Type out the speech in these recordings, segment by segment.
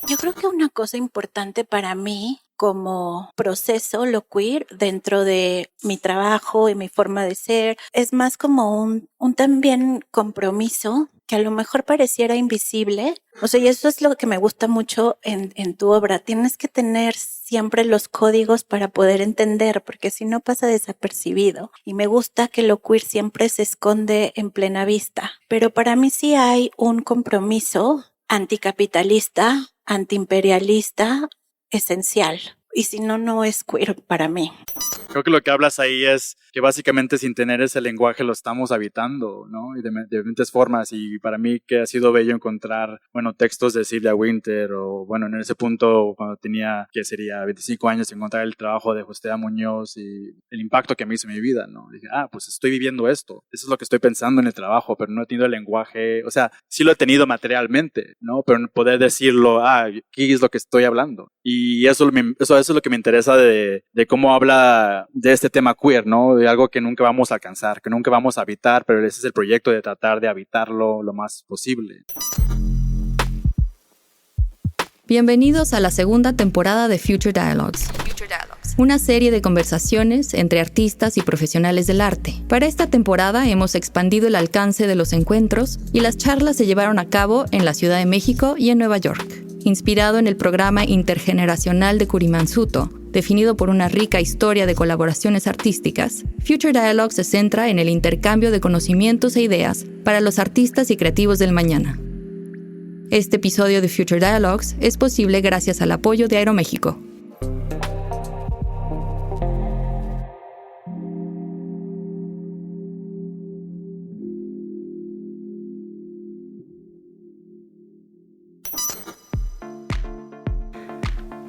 Yo creo que una cosa importante para mí como proceso lo queer dentro de mi trabajo y mi forma de ser es más como un también compromiso que a lo mejor pareciera invisible. O sea, y eso es lo que me gusta mucho en tu obra. Tienes que tener siempre los códigos para poder entender, porque si no pasa desapercibido. Y me gusta que lo queer siempre se esconde en plena vista. Pero para mí sí hay un compromiso anticapitalista, antiimperialista, esencial. Y si no, no es queer para mí. Creo que lo que hablas ahí es que básicamente sin tener ese lenguaje lo estamos habitando, ¿no? Y de diferentes formas. Y para mí que ha sido bello encontrar, bueno, textos de Sylvia Wynter o, bueno, en ese punto cuando tenía, que sería 25 años, encontrar el trabajo de José Muñoz y el impacto que me hizo en mi vida, ¿no? Dije, pues estoy viviendo esto. Eso es lo que estoy pensando en el trabajo, pero no he tenido el lenguaje, o sea, sí lo he tenido materialmente, ¿no? Pero poder decirlo, ¿qué es lo que estoy hablando? Y eso es lo que me interesa de cómo habla de este tema queer, ¿no? De algo que nunca vamos a alcanzar, que nunca vamos a habitar, pero ese es el proyecto de tratar de habitarlo lo más posible. Bienvenidos a la segunda temporada de Future Dialogues, una serie de conversaciones entre artistas y profesionales del arte. Para esta temporada hemos expandido el alcance de los encuentros y las charlas se llevaron a cabo en la Ciudad de México y en Nueva York. Inspirado en el programa intergeneracional de Kurimansuto, definido por una rica historia de colaboraciones artísticas, Future Dialogues se centra en el intercambio de conocimientos e ideas para los artistas y creativos del mañana. Este episodio de Future Dialogues es posible gracias al apoyo de Aeroméxico.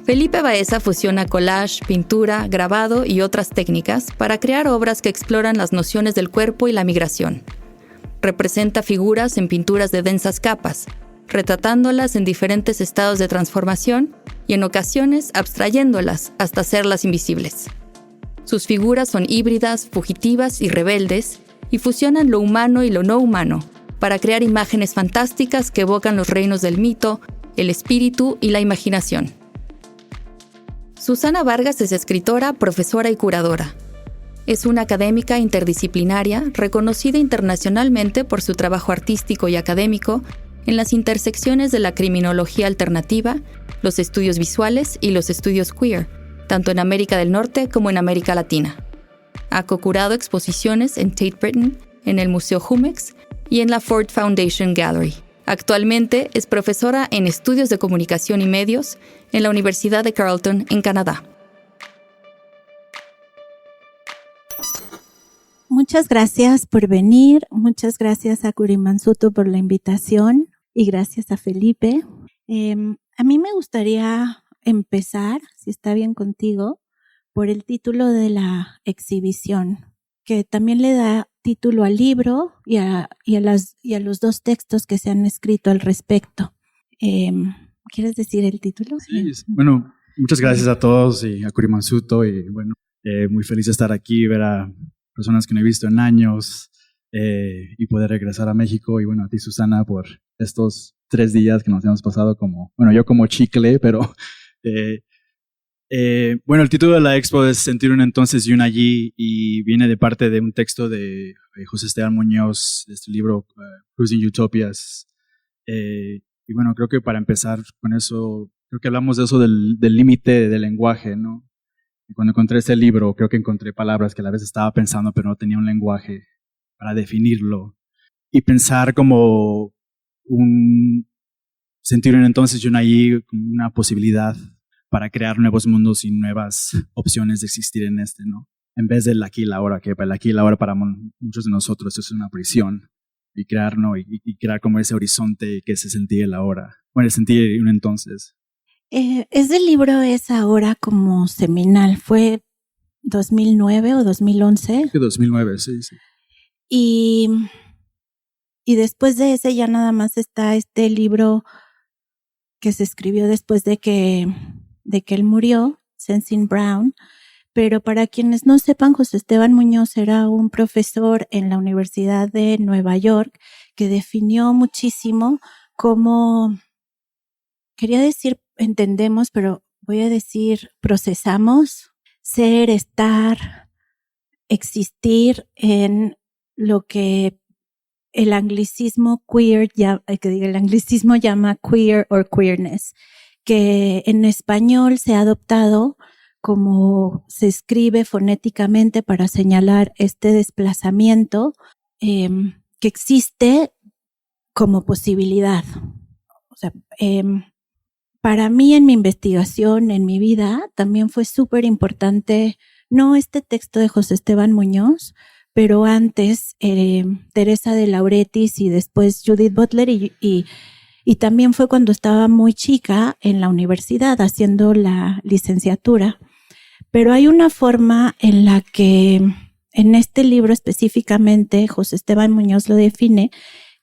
Felipe Baeza fusiona collage, pintura, grabado y otras técnicas para crear obras que exploran las nociones del cuerpo y la migración. Representa figuras en pinturas de densas capas, retratándolas en diferentes estados de transformación y en ocasiones abstrayéndolas hasta hacerlas invisibles. Sus figuras son híbridas, fugitivas y rebeldes y fusionan lo humano y lo no humano para crear imágenes fantásticas que evocan los reinos del mito, el espíritu y la imaginación. Susana Vargas es escritora, profesora y curadora. Es una académica interdisciplinaria reconocida internacionalmente por su trabajo artístico y académico en las intersecciones de la criminología alternativa, los estudios visuales y los estudios queer, tanto en América del Norte como en América Latina. Ha co-curado exposiciones en Tate Britain, en el Museo Jumex y en la Ford Foundation Gallery. Actualmente es profesora en Estudios de Comunicación y Medios en la Universidad de Carleton, en Canadá. Muchas gracias por venir, muchas gracias a Kurimansuto por la invitación y gracias a Felipe. A mí me gustaría empezar, si está bien contigo, por el título de la exhibición, que también le da título al libro y a los dos textos que se han escrito al respecto. ¿Quieres decir el título? Sí, bueno, muchas gracias a todos y a Kurimansuto y bueno, muy feliz de estar aquí, ver a personas que no he visto en años y poder regresar a México y bueno, a ti Susana por estos 3 días que nos hemos pasado como, bueno, yo como chicle, pero bueno, el título de la expo es Sentir un entonces y un allí y viene de parte de un texto de José Esteban Muñoz, de este libro Cruising Utopias. Y bueno, creo que para empezar con eso, creo que hablamos de eso del límite del lenguaje, ¿no? Y cuando encontré este libro, creo que encontré palabras que a la vez estaba pensando, pero no tenía un lenguaje para definirlo. Y pensar como sentir un entonces y un allí, como una posibilidad para crear nuevos mundos y nuevas opciones de existir en este, ¿no? En vez del aquí y la ahora, que el aquí y la ahora para muchos de nosotros es una prisión. Y crear, ¿no? Y crear como ese horizonte que se sentía el ahora. Bueno, sentir un entonces. Ese libro es ahora como seminal. ¿Fue 2009 o 2011? 2009, sí. Y después de ese ya nada más está este libro que se escribió después de que él murió, Sensing Brown. Pero para quienes no sepan, José Esteban Muñoz era un profesor en la Universidad de Nueva York que definió muchísimo cómo quería decir entendemos, pero voy a decir procesamos, ser, estar, existir en lo que el anglicismo queer, el anglicismo llama queer o queerness, que en español se ha adoptado como se escribe fonéticamente para señalar este desplazamiento que existe como posibilidad. O sea, para mí en mi investigación, en mi vida, también fue súper importante, no este texto de José Esteban Muñoz, pero antes Teresa de Lauretis y después Judith Butler y también fue cuando estaba muy chica en la universidad haciendo la licenciatura. Pero hay una forma en la que en este libro específicamente José Esteban Muñoz lo define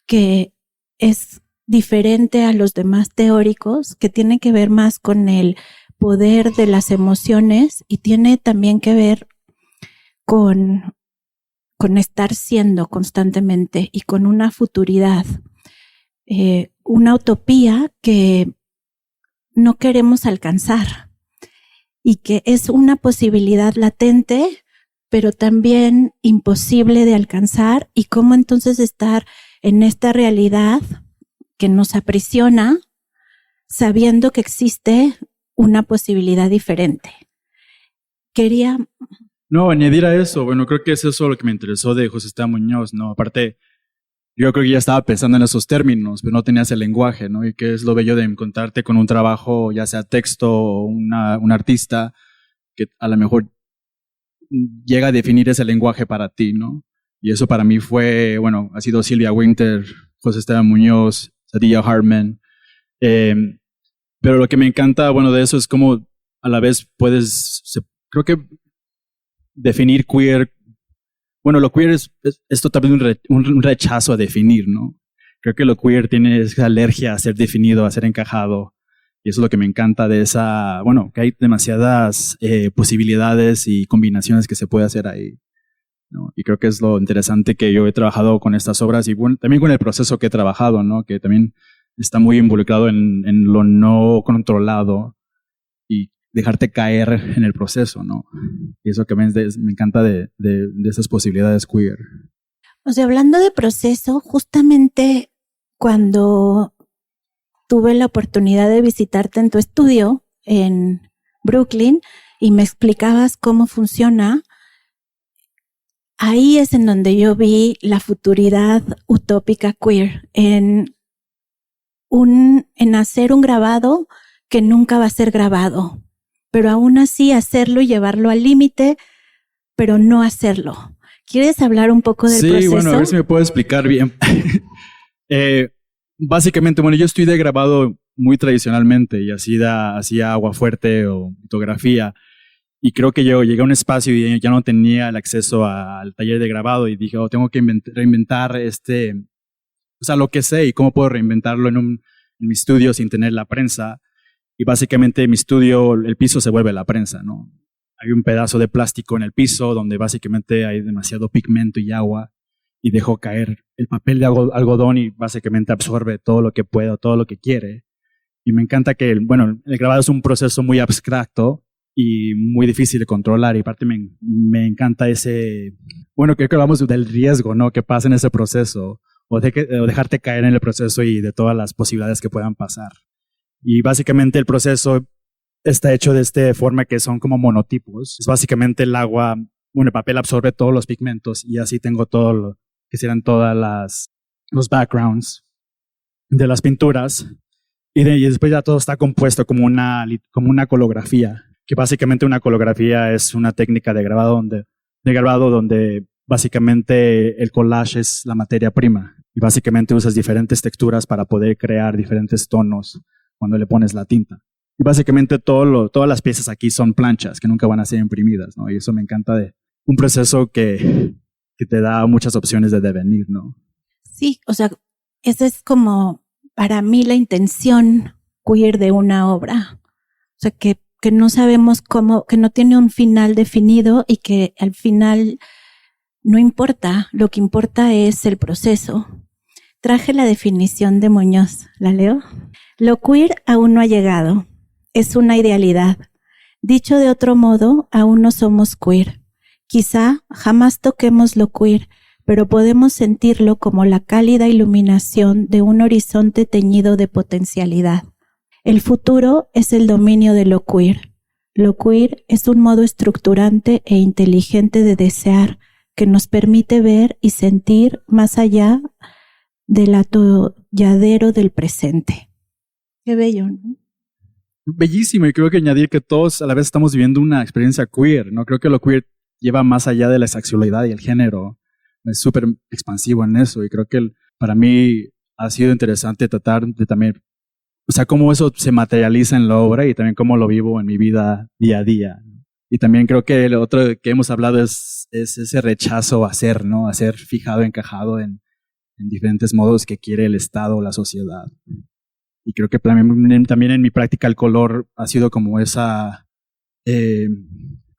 que es diferente a los demás teóricos, que tiene que ver más con el poder de las emociones y tiene también que ver con estar siendo constantemente y con una futuridad, una utopía que no queremos alcanzar y que es una posibilidad latente, pero también imposible de alcanzar, y cómo entonces estar en esta realidad que nos aprisiona sabiendo que existe una posibilidad diferente. No, añadir a eso, bueno, creo que es eso lo que me interesó de José Esteban Muñoz, ¿no? Aparte, yo creo que ya estaba pensando en esos términos, pero no tenías el lenguaje, ¿no? Y que es lo bello de encontrarte con un trabajo, ya sea texto o un artista, que a lo mejor llega a definir ese lenguaje para ti, ¿no? Y eso para mí fue, bueno, ha sido Sylvia Wynter, José Esteban Muñoz, Sadiya Hartman. Pero lo que me encanta, bueno, de eso es cómo a la vez creo que definir queer, bueno, lo queer es totalmente un rechazo a definir, ¿no? Creo que lo queer tiene esa alergia a ser definido, a ser encajado. Y eso es lo que me encanta de esa, bueno, que hay demasiadas posibilidades y combinaciones que se puede hacer ahí, ¿no? Y creo que es lo interesante que yo he trabajado con estas obras y bueno, también con el proceso que he trabajado, ¿no? Que también está muy involucrado en lo no controlado y dejarte caer en el proceso, ¿no? Y eso que me encanta de esas posibilidades queer. O sea, hablando de proceso, justamente cuando tuve la oportunidad de visitarte en tu estudio en Brooklyn y me explicabas cómo funciona, ahí es en donde yo vi la futuridad utópica queer, en hacer un grabado que nunca va a ser grabado, pero aún así hacerlo y llevarlo al límite, pero no hacerlo. ¿Quieres hablar un poco del proceso? Sí, bueno, a ver si me puedo explicar bien. Básicamente, bueno, yo estudié grabado muy tradicionalmente y hacía aguafuerte o litografía. Y creo que yo llegué a un espacio y ya no tenía el acceso al taller de grabado y dije, tengo que reinventar lo que sé y cómo puedo reinventarlo en mi estudio sin tener la prensa. Y básicamente mi estudio, el piso se vuelve la prensa, ¿no? Hay un pedazo de plástico en el piso donde básicamente hay demasiado pigmento y agua y dejo caer el papel de algodón y básicamente absorbe todo lo que puede, todo lo que quiere. Y me encanta que, el grabado es un proceso muy abstracto y muy difícil de controlar y aparte me encanta creo que hablamos del riesgo, ¿no? Que pasa en ese proceso o dejarte caer en el proceso y de todas las posibilidades que puedan pasar. Y básicamente el proceso está hecho de esta forma que son como monotipos. Es básicamente el agua, el papel absorbe todos los pigmentos y así tengo que serán todas los backgrounds de las pinturas. Y después ya todo está compuesto como una colografía, que básicamente una colografía es una técnica de grabado donde básicamente el collage es la materia prima y básicamente usas diferentes texturas para poder crear diferentes tonos cuando le pones la tinta. Y básicamente todas las piezas aquí son planchas que nunca van a ser imprimidas, ¿no? Y eso me encanta de un proceso que te da muchas opciones de devenir, ¿no? Sí, o sea, esa es como para mí la intención queer de una obra. O sea, que no sabemos cómo, que no tiene un final definido y que al final no importa, lo que importa es el proceso. traje la definición de Muñoz. ¿La leo? Lo queer aún no ha llegado. Es una idealidad. Dicho de otro modo, aún no somos queer. Quizá jamás toquemos lo queer, pero podemos sentirlo como la cálida iluminación de un horizonte teñido de potencialidad. El futuro es el dominio de lo queer. Lo queer es un modo estructurante e inteligente de desear que nos permite ver y sentir más allá del atolladero del presente. Qué bello, ¿no? Bellísimo, y creo que añadir que todos a la vez estamos viviendo una experiencia queer, ¿no? Creo que lo queer lleva más allá de la sexualidad y el género. Es súper expansivo en eso, y creo que para mí ha sido interesante tratar de también, o sea, cómo eso se materializa en la obra y también cómo lo vivo en mi vida día a día. Y también creo que lo otro que hemos hablado es ese rechazo a ser, ¿no? A ser fijado, encajado en diferentes modos que quiere el Estado o la sociedad. Y creo que también en mi práctica el color ha sido como esa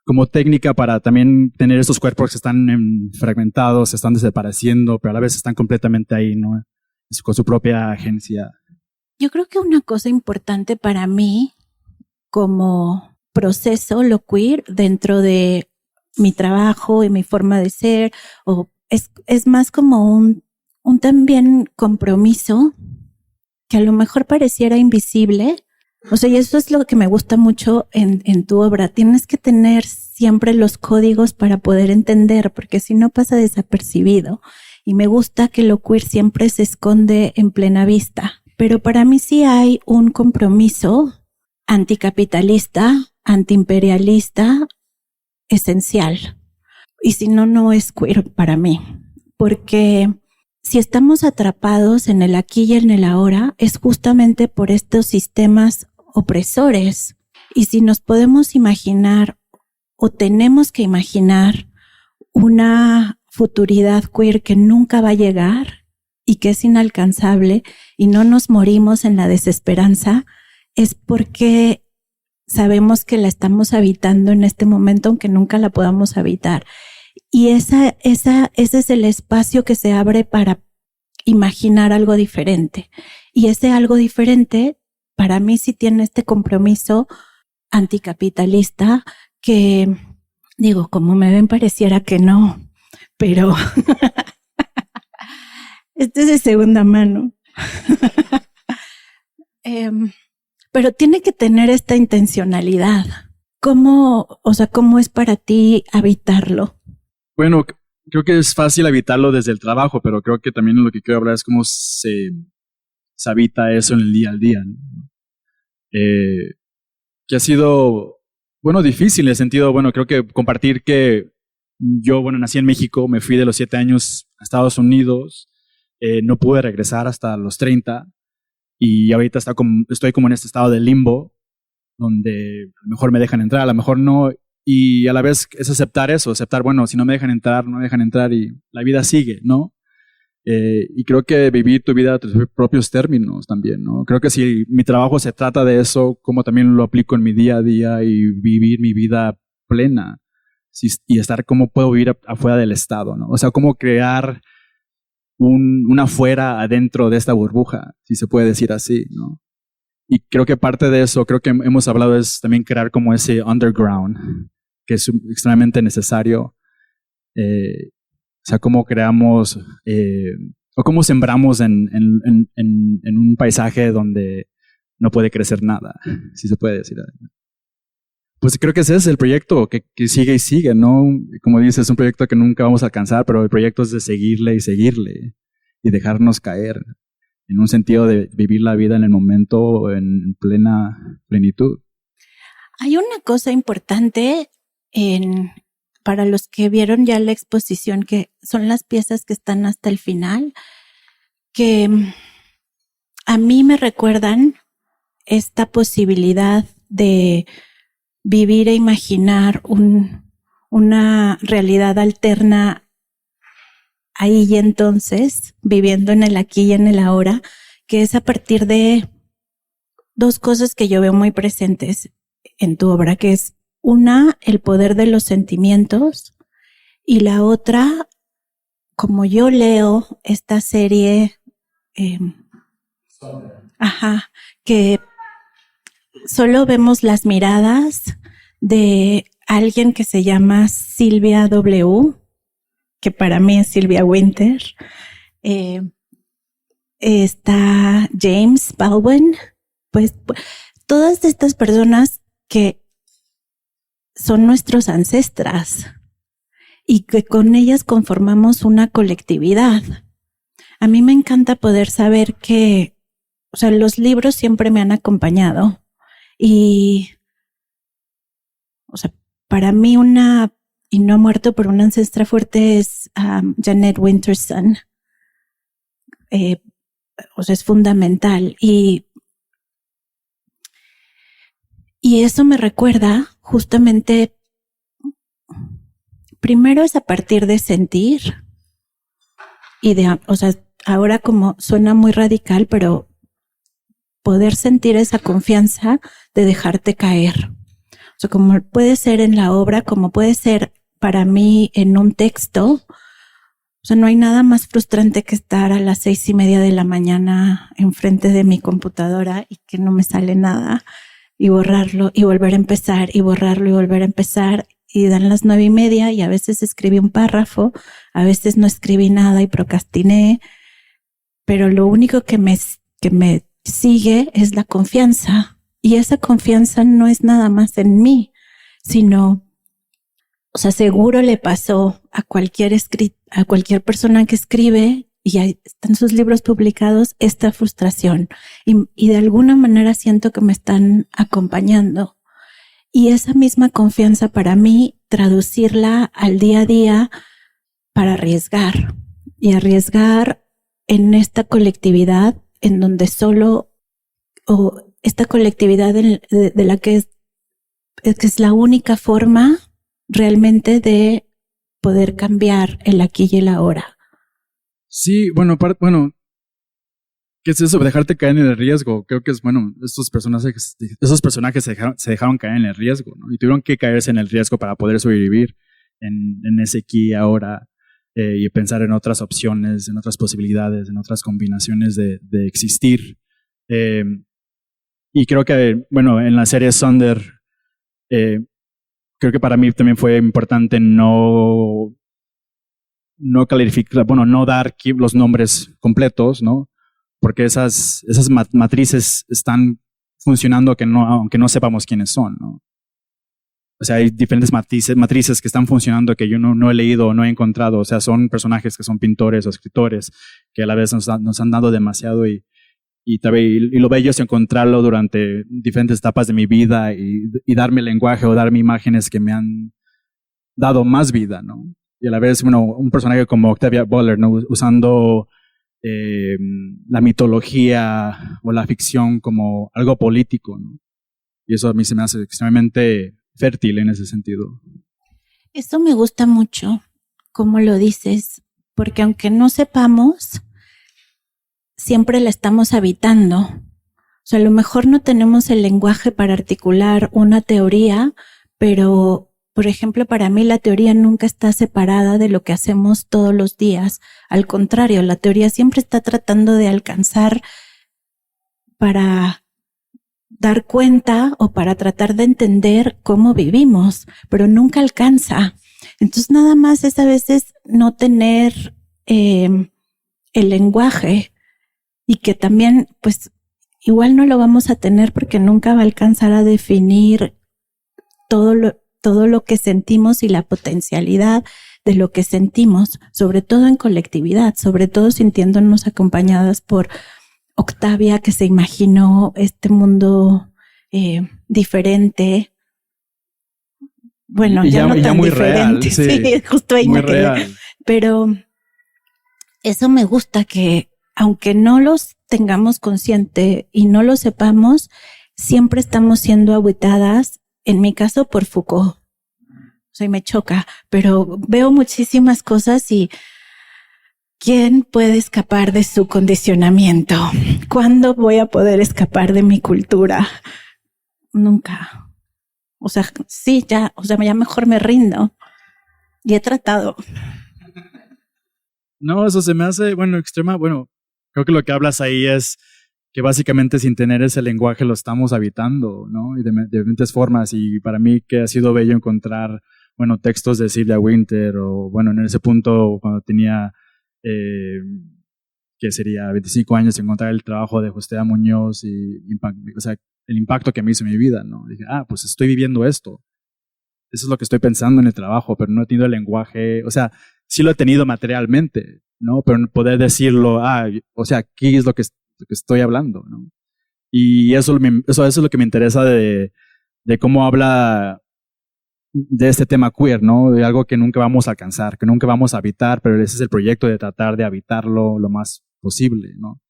como técnica para también tener esos cuerpos que están fragmentados, se están desapareciendo, pero a la vez están completamente ahí, ¿no? Con su propia agencia. Yo creo que una cosa importante para mí como proceso lo queer dentro de mi trabajo y mi forma de ser, o es más como un también compromiso que a lo mejor pareciera invisible. O sea, y eso es lo que me gusta mucho en tu obra. Tienes que tener siempre los códigos para poder entender, porque si no pasa desapercibido. Y me gusta que lo queer siempre se esconde en plena vista. Pero para mí sí hay un compromiso anticapitalista, antiimperialista, esencial. Y si no, no es queer para mí. Porque si estamos atrapados en el aquí y en el ahora, es justamente por estos sistemas opresores. Y si nos podemos imaginar o tenemos que imaginar una futuridad queer que nunca va a llegar y que es inalcanzable y no nos morimos en la desesperanza, es porque sabemos que la estamos habitando en este momento, aunque nunca la podamos habitar. Y ese es el espacio que se abre para imaginar algo diferente. Y ese algo diferente, para mí sí tiene este compromiso anticapitalista que, digo, como me ven pareciera que no, pero este es de segunda mano. Pero tiene que tener esta intencionalidad. ¿Cómo es para ti habitarlo? Bueno, creo que es fácil habitarlo desde el trabajo, pero creo que también lo que quiero hablar es cómo se habita eso en el día al día, ¿no? Que ha sido, bueno, difícil en el sentido, bueno, creo que compartir que yo, bueno, nací en México, me fui de los 7 años a Estados Unidos, no pude regresar hasta los 30 y ahorita estoy como en este estado de limbo, donde a lo mejor me dejan entrar, a lo mejor no. Y a la vez es aceptar eso, bueno, si no me dejan entrar, no me dejan entrar y la vida sigue, ¿no? Y creo que vivir tu vida a tus propios términos también, ¿no? Creo que si mi trabajo se trata de eso, como también lo aplico en mi día a día y vivir mi vida plena y estar cómo puedo vivir afuera del Estado, ¿no? O sea, cómo crear un afuera adentro de esta burbuja, si se puede decir así, ¿no? Y creo que parte de eso, creo que hemos hablado, es también crear como ese underground, que es extremadamente necesario. O sea, cómo creamos o cómo sembramos en un paisaje donde no puede crecer nada, si se puede decir. Pues creo que ese es el proyecto que sigue y sigue, ¿no? Como dices, es un proyecto que nunca vamos a alcanzar, pero el proyecto es de seguirle y dejarnos caer, en un sentido de vivir la vida en el momento en plena plenitud. Hay una cosa importante para los que vieron ya la exposición, que son las piezas que están hasta el final, que a mí me recuerdan esta posibilidad de vivir e imaginar una realidad alterna ahí y entonces, viviendo en el aquí y en el ahora, que es a partir de dos cosas que yo veo muy presentes en tu obra, que es una, el poder de los sentimientos, y la otra, como yo leo esta serie que solo vemos las miradas de alguien que se llama Sylvia W., que para mí es Sylvia Wynter. Está James Baldwin, pues todas estas personas que son nuestros ancestras y que con ellas conformamos una colectividad. A mí me encanta poder saber que, o sea, los libros siempre me han acompañado y, o sea, para mí y no ha muerto, pero una ancestra fuerte es Jeanette Winterson. O sea, es fundamental y eso me recuerda justamente, primero es a partir de sentir y o sea, ahora como suena muy radical, pero poder sentir esa confianza de dejarte caer. O sea, como puede ser en la obra, como puede ser para mí en un texto. O sea, no hay nada más frustrante que estar a las 6:30 de la mañana enfrente de mi computadora y que no me sale nada y borrarlo y volver a empezar y borrarlo y volver a empezar y dan las 9:30 y a veces escribí un párrafo, a veces no escribí nada y procrastiné, pero lo único que me sigue es la confianza y esa confianza no es nada más en mí, sino, o sea, seguro le pasó a cualquier persona que escribe y ahí están sus libros publicados, esta frustración. Y de alguna manera siento que me están acompañando. Y esa misma confianza para mí, traducirla al día a día para arriesgar. Y arriesgar en esta colectividad en donde esta colectividad de la que es la única forma realmente de poder cambiar el aquí y el ahora. Sí, bueno, ¿qué es eso? Dejarte caer en el riesgo. Creo que es, bueno, esos personajes se dejaron caer en el riesgo, ¿no? Y tuvieron que caerse en el riesgo para poder sobrevivir en ese aquí y ahora y pensar en otras opciones, en otras posibilidades, en otras combinaciones de existir. Y creo que, bueno, en la serie Sonder, creo que para mí también fue importante no calificar, bueno, no dar los nombres completos, ¿no? Porque esas matrices están funcionando aunque no sepamos quiénes son, ¿no? O sea, hay diferentes matrices que están funcionando que yo no he leído o no he encontrado. O sea, son personajes que son pintores o escritores que a la vez nos han dado demasiado y lo bello es encontrarlo durante diferentes etapas de mi vida y darme lenguaje o darme imágenes que me han dado más vida, ¿no? Y a la vez, bueno, un personaje como Octavia Butler, ¿no? Usando la mitología o la ficción como algo político, ¿no? Y eso a mí se me hace extremadamente fértil en ese sentido. Eso me gusta mucho, como lo dices, porque aunque no sepamos, siempre la estamos habitando. O sea, a lo mejor no tenemos el lenguaje para articular una teoría, pero, por ejemplo, para mí la teoría nunca está separada de lo que hacemos todos los días. Al contrario, la teoría siempre está tratando de alcanzar para dar cuenta o para tratar de entender cómo vivimos, pero nunca alcanza. Entonces, nada más es a veces no tener el lenguaje y que también, pues, igual no lo vamos a tener porque nunca va a alcanzar a definir todo lo que sentimos y la potencialidad de lo que sentimos, sobre todo en colectividad, sobre todo sintiéndonos acompañadas por Octavia, que se imaginó este mundo diferente. Bueno, ya no tan muy diferente, real, sí, justo ahí muy me quedé. real. Pero eso me gusta, que aunque no los tengamos consciente y no lo sepamos, siempre estamos siendo habitadas, en mi caso por Foucault. O sea, me choca, pero veo muchísimas cosas y ¿quién puede escapar de su condicionamiento? ¿Cuándo voy a poder escapar de mi cultura? Nunca. O sea, sí, ya mejor me rindo. Y he tratado. No, eso se me hace, bueno, Creo que lo que hablas ahí es que básicamente sin tener ese lenguaje lo estamos habitando, ¿no? Y de diferentes formas. Y para mí que ha sido bello encontrar, bueno, textos de Sylvia Wynter o, bueno, en ese punto cuando tenía, que sería 25 años, encontrar el trabajo de José Muñoz y, o sea, el impacto que me hizo en mi vida, ¿no? Dije, pues estoy viviendo esto. Eso es lo que estoy pensando en el trabajo, pero no he tenido el lenguaje, o sea, sí lo he tenido materialmente, ¿no? Pero poder decirlo, o sea, aquí es lo que estoy hablando, ¿no? Y eso es lo que me interesa de cómo habla de este tema queer, ¿no? De algo que nunca vamos a alcanzar, que nunca vamos a habitar, pero ese es el proyecto de tratar de habitarlo lo más posible, ¿no?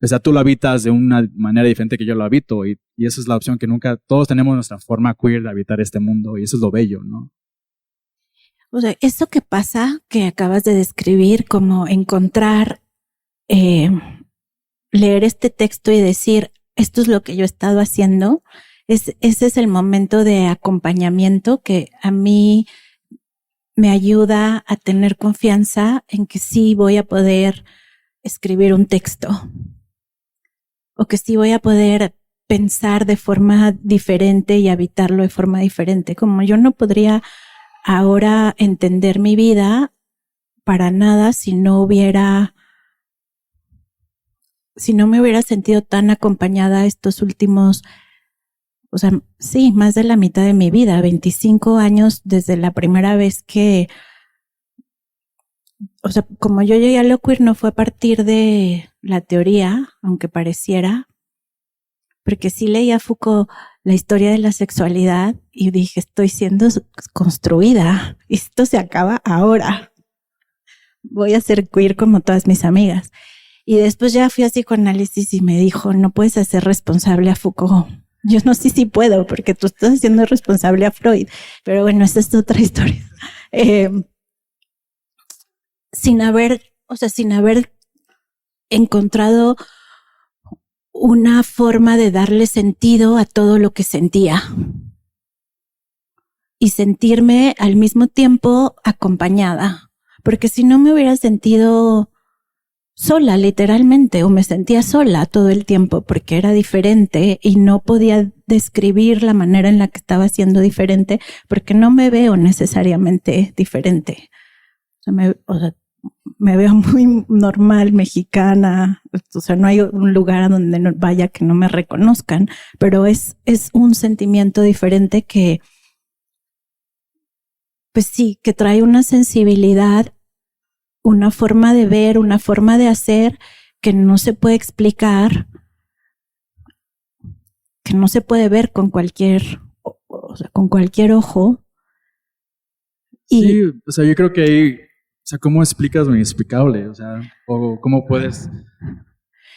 O sea, tú lo habitas de una manera diferente que yo lo habito y esa es la opción que nunca, todos tenemos nuestra forma queer de habitar este mundo y eso es lo bello, ¿no? O sea, eso que pasa, que acabas de describir, como encontrar, leer este texto y decir, esto es lo que yo he estado haciendo, ese es el momento de acompañamiento que a mí me ayuda a tener confianza en que sí voy a poder escribir un texto o que sí voy a poder pensar de forma diferente y habitarlo de forma diferente. Como yo no podría ahora entender mi vida para nada si no me hubiera sentido tan acompañada estos últimos, o sea, sí, más de la mitad de mi vida, 25 años desde la primera vez que, o sea, como yo llegué a lo queer no fue a partir de la teoría, aunque pareciera, porque sí leí a Foucault la historia de la sexualidad y dije, estoy siendo construida, y esto se acaba ahora. Voy a ser queer como todas mis amigas. Y después ya fui a psicoanálisis y me dijo, no puedes hacer responsable a Foucault. Yo no sé si puedo, porque tú estás haciendo responsable a Freud. Pero bueno, esa es otra historia. Sin haber encontrado una forma de darle sentido a todo lo que sentía. Y sentirme al mismo tiempo acompañada. Porque si no me hubiera sentido sola, literalmente, o me sentía sola todo el tiempo porque era diferente y no podía describir la manera en la que estaba siendo diferente porque no me veo necesariamente diferente. O sea, me veo muy normal, mexicana, o sea, no hay un lugar a donde no vaya que no me reconozcan, pero es un sentimiento diferente que, pues sí, que trae una sensibilidad, una forma de ver, una forma de hacer que no se puede explicar, que no se puede ver con cualquier ojo. Sí, o sea, yo creo que ahí, o sea, ¿cómo explicas lo inexplicable? O sea, o cómo puedes...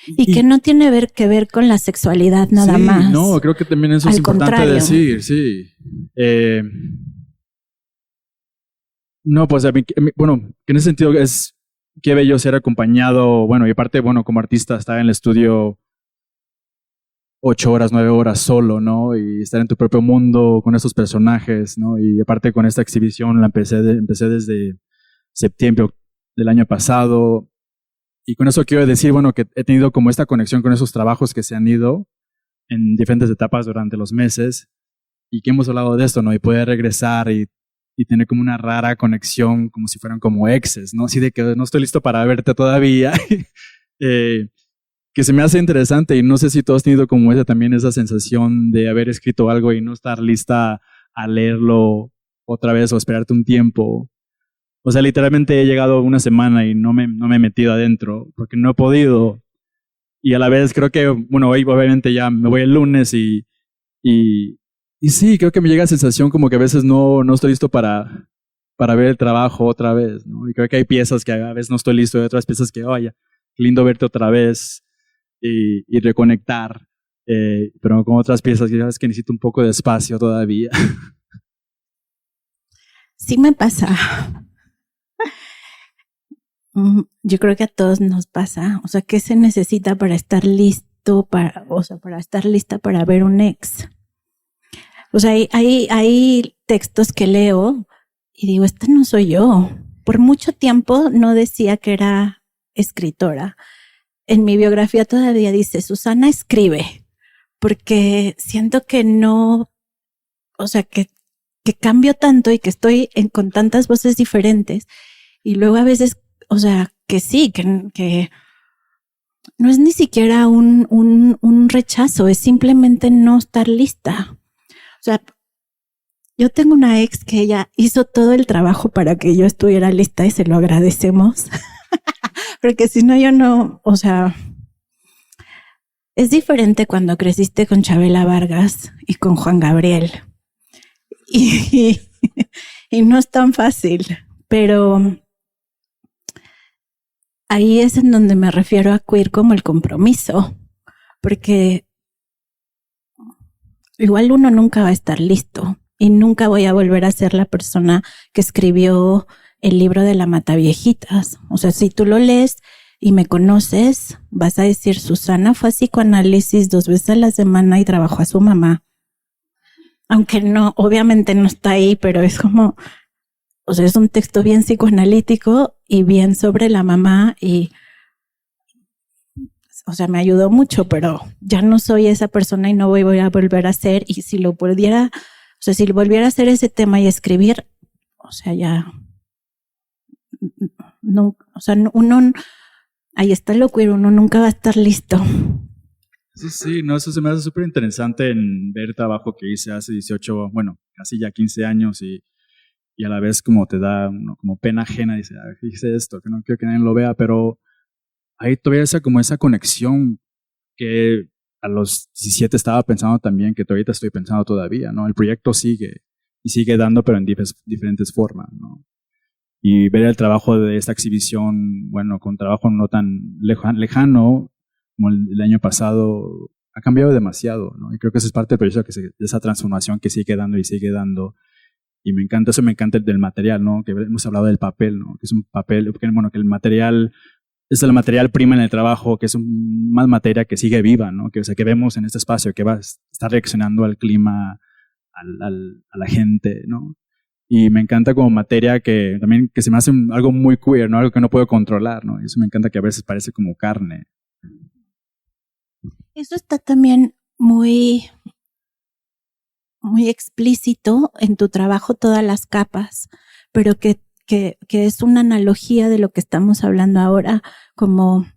Y que no tiene que ver con la sexualidad nada más. No, creo que también eso es importante decir, sí. No, pues bueno, en ese sentido es qué bello ser acompañado, bueno, y aparte, bueno, como artista estar en el estudio 8 horas, 9 horas solo, ¿no? Y estar en tu propio mundo con estos personajes, ¿no? Y aparte con esta exhibición la empecé desde septiembre del año pasado. Y con eso quiero decir, bueno, que he tenido como esta conexión con esos trabajos que se han ido en diferentes etapas durante los meses y que hemos hablado de esto, ¿no? Y poder regresar y tener como una rara conexión, como si fueran como exes, ¿no? Así de que no estoy listo para verte todavía. Que se me hace interesante y no sé si tú has tenido como esa sensación de haber escrito algo y no estar lista a leerlo otra vez o esperarte un tiempo. O sea, literalmente he llegado una semana y no me he metido adentro porque no he podido. Y a la vez creo que, bueno, hoy obviamente ya me voy el lunes y sí, creo que me llega la sensación como que a veces no estoy listo para ver el trabajo otra vez, ¿no? Y creo que hay piezas que a veces no estoy listo y otras piezas que, oye, lindo verte otra vez y reconectar. Pero con otras piezas que sabes que necesito un poco de espacio todavía. Sí me pasa. Yo creo que a todos nos pasa. O sea, ¿qué se necesita para estar listo para estar lista para ver un ex? O sea, hay textos que leo y digo, esta no soy yo. Por mucho tiempo no decía que era escritora. en mi biografía todavía dice, Susana escribe, porque siento que no, o sea, que cambio tanto y que estoy con tantas voces diferentes. Y luego a veces, o sea, que sí, que no es ni siquiera un rechazo, es simplemente no estar lista. O sea, yo tengo una ex que ella hizo todo el trabajo para que yo estuviera lista y se lo agradecemos. Porque si no, yo no, o sea, es diferente cuando creciste con Chabela Vargas y con Juan Gabriel. Y no es tan fácil, pero ahí es en donde me refiero a queer como el compromiso, porque igual uno nunca va a estar listo y nunca voy a volver a ser la persona que escribió el libro de la Mataviejitas. O sea, si tú lo lees y me conoces, vas a decir, Susana fue a psicoanálisis 2 veces a la semana y trabajó a su mamá. Aunque no, obviamente no está ahí, pero es como, o sea, es un texto bien psicoanalítico y bien sobre la mamá y, o sea, me ayudó mucho, pero ya no soy esa persona y no voy a volver a ser. Y si lo volviera, o sea, si volviera a hacer ese tema y escribir, o sea, ya, no, o sea, uno, ahí está lo queer, uno nunca va a estar listo. Sí, no, eso se me hace súper interesante en ver el trabajo que hice hace 18, bueno, casi ya 15 años y a la vez como te da como pena ajena, dice, hice esto, que no quiero que nadie lo vea, pero hay todavía esa conexión que a los 17 estaba pensando también, que ahorita estoy pensando todavía, ¿no? El proyecto sigue y sigue dando, pero en diferentes formas, ¿no? Y ver el trabajo de esta exhibición, bueno, con trabajo no tan lejano como el año pasado, ha cambiado demasiado, ¿no? Y creo que eso es parte del proceso, de esa transformación que sigue dando y sigue dando. Y me encanta el del material, ¿no? Que hemos hablado del papel, ¿no? Que es un papel, bueno, que el material es el material prima en el trabajo, que es más materia que sigue viva, ¿no? Que, o sea, que vemos en este espacio, que va a estar reaccionando al clima, a la gente, ¿no? Y me encanta como materia que también que se me hace algo muy queer, ¿no? Algo que no puedo controlar, ¿no? Y eso me encanta, que a veces parece como carne. Eso está también muy explícito en tu trabajo, todas las capas, pero que es una analogía de lo que estamos hablando ahora, como,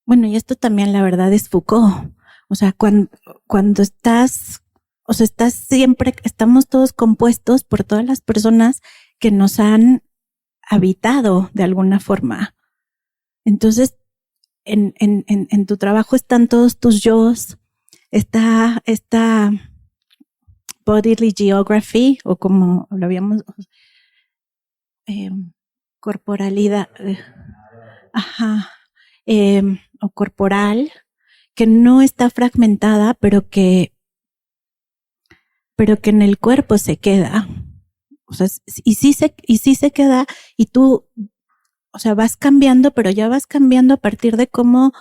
bueno, y esto también la verdad es Foucault. O sea, cuando estás, o sea, estamos todos compuestos por todas las personas que nos han habitado de alguna forma. Entonces, en tu trabajo están todos tus yos, está bodily geography, o como lo habíamos, corporalidad, o corporal, que no está fragmentada, pero que en el cuerpo se queda. O sea, y sí se queda, y tú, o sea, vas cambiando, pero ya vas cambiando a partir de cómo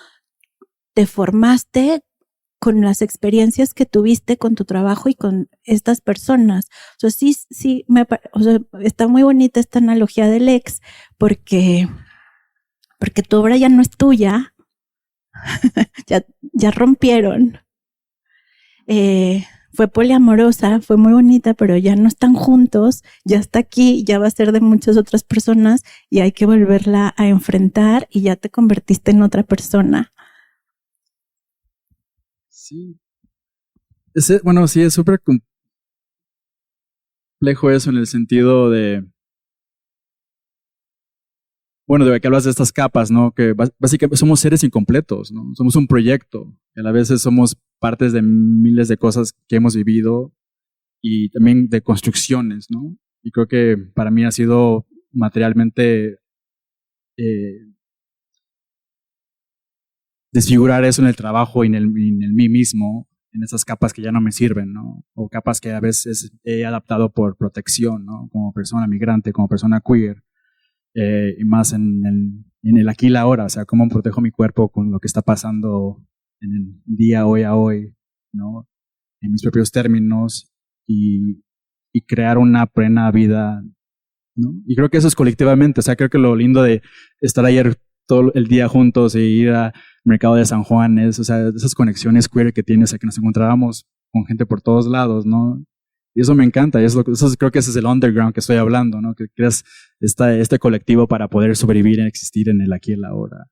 te formaste con las experiencias que tuviste con tu trabajo y con estas personas. O sea, sí, o sea, está muy bonita esta analogía del ex, porque tu obra ya no es tuya, ya rompieron. Fue poliamorosa, fue muy bonita, pero ya no están juntos, ya está aquí, ya va a ser de muchas otras personas y hay que volverla a enfrentar y ya te convertiste en otra persona. Sí. Bueno, sí, es súper complejo eso en el sentido de, bueno, de que hablas de estas capas, ¿no? Que básicamente somos seres incompletos, ¿no? Somos un proyecto, y a la vez somos partes de miles de cosas que hemos vivido y también de construcciones, ¿no? Y creo que para mí ha sido materialmente desfigurar eso en el trabajo y en el mí mismo, en esas capas que ya no me sirven, ¿no? O capas que a veces he adaptado por protección, ¿no? Como persona migrante, como persona queer, y más en el aquí y la ahora, o sea, cómo protejo mi cuerpo con lo que está pasando en el día hoy a hoy, ¿no? En mis propios términos y crear una plena vida, ¿no? Y creo que eso es colectivamente, o sea, creo que lo lindo de estar ayer todo el día juntos y ir al mercado de San Juan, o sea, esas conexiones queer que tienes, o sea, que nos encontrábamos con gente por todos lados, ¿no? Y eso me encanta, creo que ese es el underground que estoy hablando, ¿no? Que creas este colectivo para poder sobrevivir y existir en el aquí y el ahora.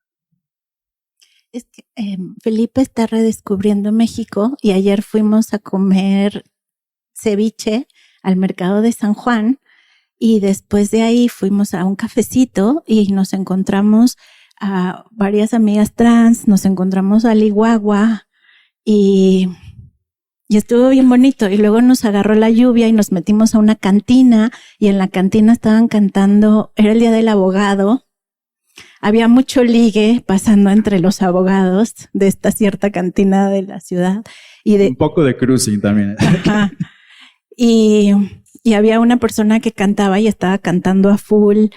Es que Felipe está redescubriendo México y ayer fuimos a comer ceviche al mercado de San Juan y después de ahí fuimos a un cafecito y nos encontramos a varias amigas trans, nos encontramos a Lihuahua y estuvo bien bonito. Y luego nos agarró la lluvia y nos metimos a una cantina y en la cantina estaban cantando, era el Día del Abogado. Había mucho ligue pasando entre los abogados de esta cierta cantina de la ciudad. Un poco de cruising también. Ajá. Y había una persona que cantaba y estaba cantando a full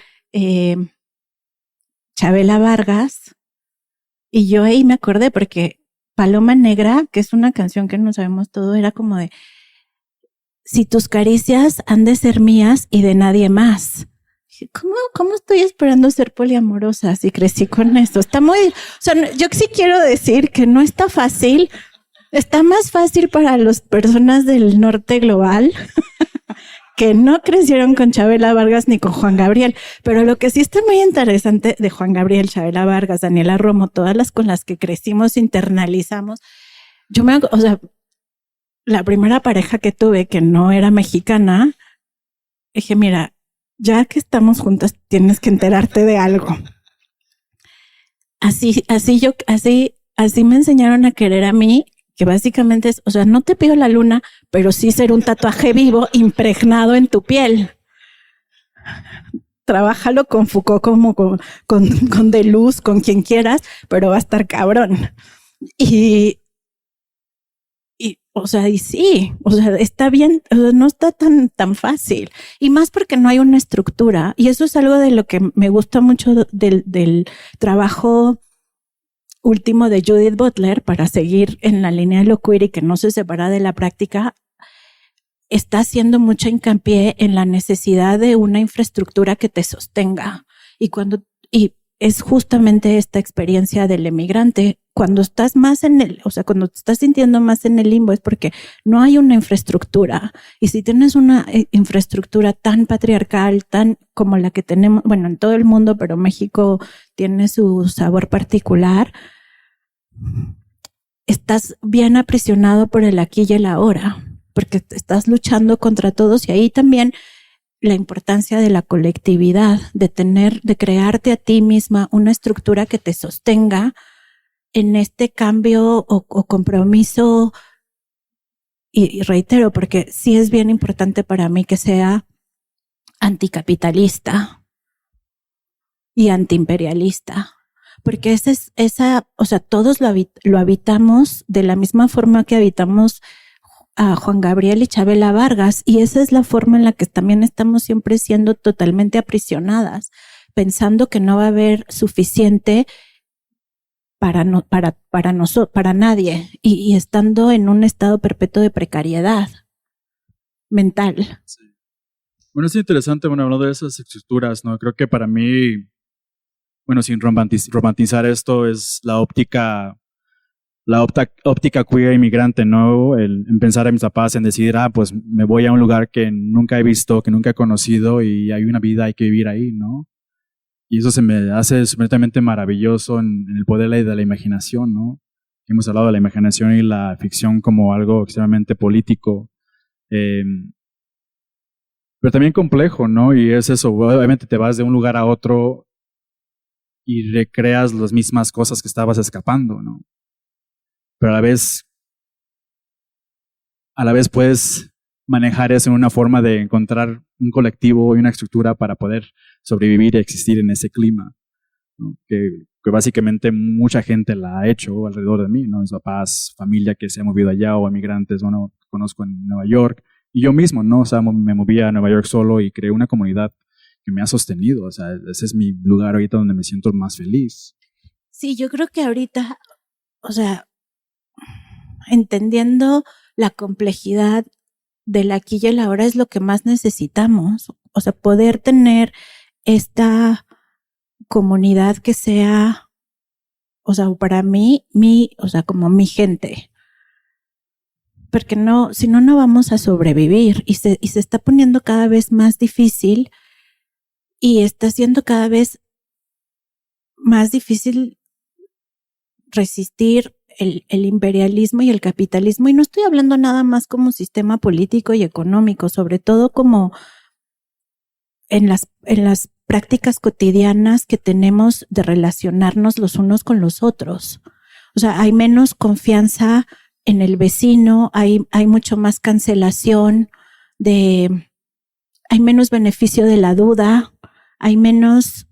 Chabela Vargas. Y yo ahí me acordé porque Paloma Negra, que es una canción que no sabemos todo, era como de si tus caricias han de ser mías y de nadie más. ¿Cómo estoy esperando ser poliamorosa si crecí con esto? Está muy, o sea, yo sí quiero decir que no está fácil. Está más fácil para las personas del norte global que no crecieron con Chabela Vargas ni con Juan Gabriel. Pero lo que sí está muy interesante de Juan Gabriel, Chabela Vargas, Daniela Romo, todas las con las que crecimos, internalizamos. O sea, la primera pareja que tuve que no era mexicana, dije, mira, ya que estamos juntas, tienes que enterarte de algo. Así me enseñaron a querer a mí, que básicamente es, o sea, no te pido la luna, pero sí ser un tatuaje vivo impregnado en tu piel. Trabájalo con Foucault como con Deleuze, con quien quieras, pero va a estar cabrón. O sea, y sí, o sea, está bien, o sea, no está tan fácil. Y más porque no hay una estructura. Y eso es algo de lo que me gusta mucho del trabajo último de Judith Butler, para seguir en la línea de lo queer y que no se separa de la práctica. Está haciendo mucho hincapié en la necesidad de una infraestructura que te sostenga. Y es justamente esta experiencia del emigrante. Cuando estás más cuando te estás sintiendo más en el limbo es porque no hay una infraestructura. Y si tienes una infraestructura tan patriarcal, tan como la que tenemos, bueno, en todo el mundo, pero México tiene su sabor particular, estás bien aprisionado por el aquí y el ahora, porque estás luchando contra todos. Y ahí también la importancia de la colectividad, de crearte a ti misma una estructura que te sostenga en este cambio o compromiso. Y reitero, porque sí es bien importante para mí que sea anticapitalista y antiimperialista, porque o sea, todos lo habitamos de la misma forma que habitamos a Juan Gabriel y Chabela Vargas, y esa es la forma en la que también estamos siempre siendo totalmente aprisionadas, pensando que no va a haber suficiente para nadie, y estando en un estado perpetuo de precariedad mental. Sí. Bueno, es interesante, bueno, hablando de esas estructuras, ¿no? Creo que para mí, bueno, sin romantizar esto, es la óptica queer inmigrante, ¿no? En pensar a mis papás, en decidir, pues me voy a un lugar que nunca he visto, que nunca he conocido, y hay una vida, hay que vivir ahí, ¿no? Y eso se me hace completamente maravilloso en el poder de la imaginación, ¿no? Hemos hablado de la imaginación y la ficción como algo extremadamente político, pero también complejo, ¿no? Y es eso, obviamente te vas de un lugar a otro y recreas las mismas cosas que estabas escapando, ¿no? Pero a la vez puedes manejar eso en una forma de encontrar un colectivo y una estructura para poder sobrevivir y existir en ese clima, ¿no? Que básicamente mucha gente la ha hecho alrededor de mí, ¿no? Mis papás, familia que se ha movido allá, o emigrantes, bueno, conozco en Nueva York, y yo mismo, ¿no? O sea, me moví a Nueva York solo y creé una comunidad que me ha sostenido. O sea, ese es mi lugar ahorita donde me siento más feliz. Sí, yo creo que ahorita, o sea, entendiendo la complejidad del aquí y el ahora es lo que más necesitamos. O sea, poder tener esta comunidad que sea, o sea, para mí, o sea, como mi gente. Porque no, si no, no vamos a sobrevivir y se está poniendo cada vez más difícil y está siendo cada vez más difícil resistir el imperialismo y el capitalismo. Y no estoy hablando nada más como sistema político y económico, sobre todo como en las prácticas cotidianas que tenemos de relacionarnos los unos con los otros. O sea, hay menos confianza en el vecino, hay mucho más cancelación hay menos beneficio de la duda, hay menos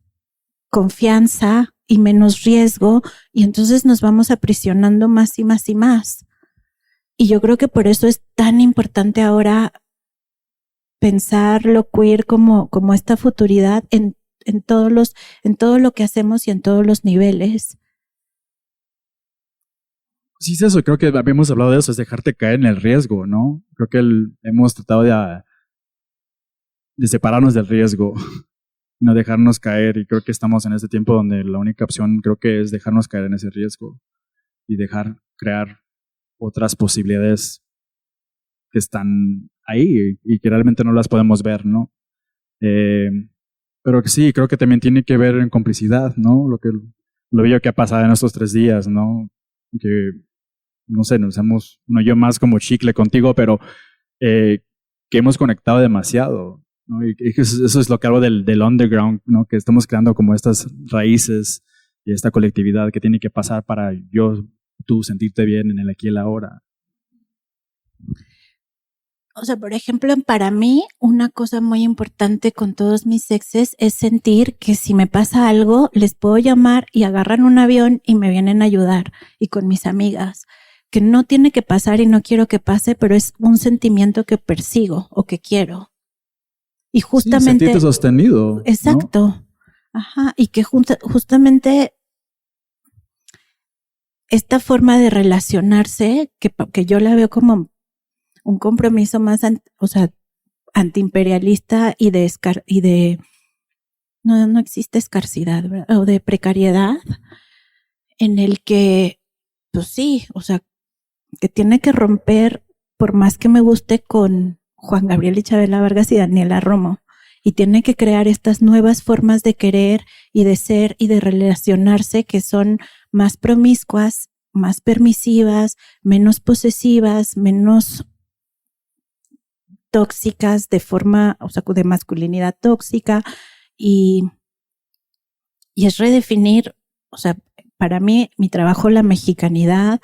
confianza y menos riesgo, y entonces nos vamos aprisionando más y más y más. Y yo creo que por eso es tan importante ahora pensar lo queer como esta futuridad en todo lo que hacemos y en todos los niveles. Sí, es eso, creo que habíamos hablado de eso, es dejarte caer en el riesgo, ¿no? Creo que hemos tratado de separarnos del riesgo, no dejarnos caer, y creo que estamos en este tiempo donde la única opción creo que es dejarnos caer en ese riesgo y dejar crear otras posibilidades que están ahí y que realmente no las podemos ver, ¿no? Pero que sí, creo que también tiene que ver en complicidad, ¿no? Lo bello que ha pasado en estos 3 días, ¿no? Que, no sé, yo más como chicle contigo, pero que hemos conectado demasiado, ¿no? Y eso es lo que hablo del underground, ¿no? Que estamos creando como estas raíces y esta colectividad que tiene que pasar para tú sentirte bien en el aquí y el ahora. O sea, por ejemplo, para mí, una cosa muy importante con todos mis exes es sentir que si me pasa algo, les puedo llamar y agarran un avión y me vienen a ayudar. Y con mis amigas, que no tiene que pasar y no quiero que pase, pero es un sentimiento que persigo o que quiero. Y justamente... Sí, sentirte sostenido. Exacto. ¿No? Ajá. Y que justamente esta forma de relacionarse, que yo la veo como un compromiso más, antiimperialista y de no existe escasidad, ¿verdad? O de precariedad, en el que, pues sí, o sea, que tiene que romper, por más que me guste, con Juan Gabriel y Chabela Vargas y Daniela Romo, y tiene que crear estas nuevas formas de querer y de ser y de relacionarse que son más promiscuas, más permisivas, menos posesivas, menos tóxicas de forma, o sea, de masculinidad tóxica, y es redefinir, o sea, para mí, mi trabajo, la mexicanidad,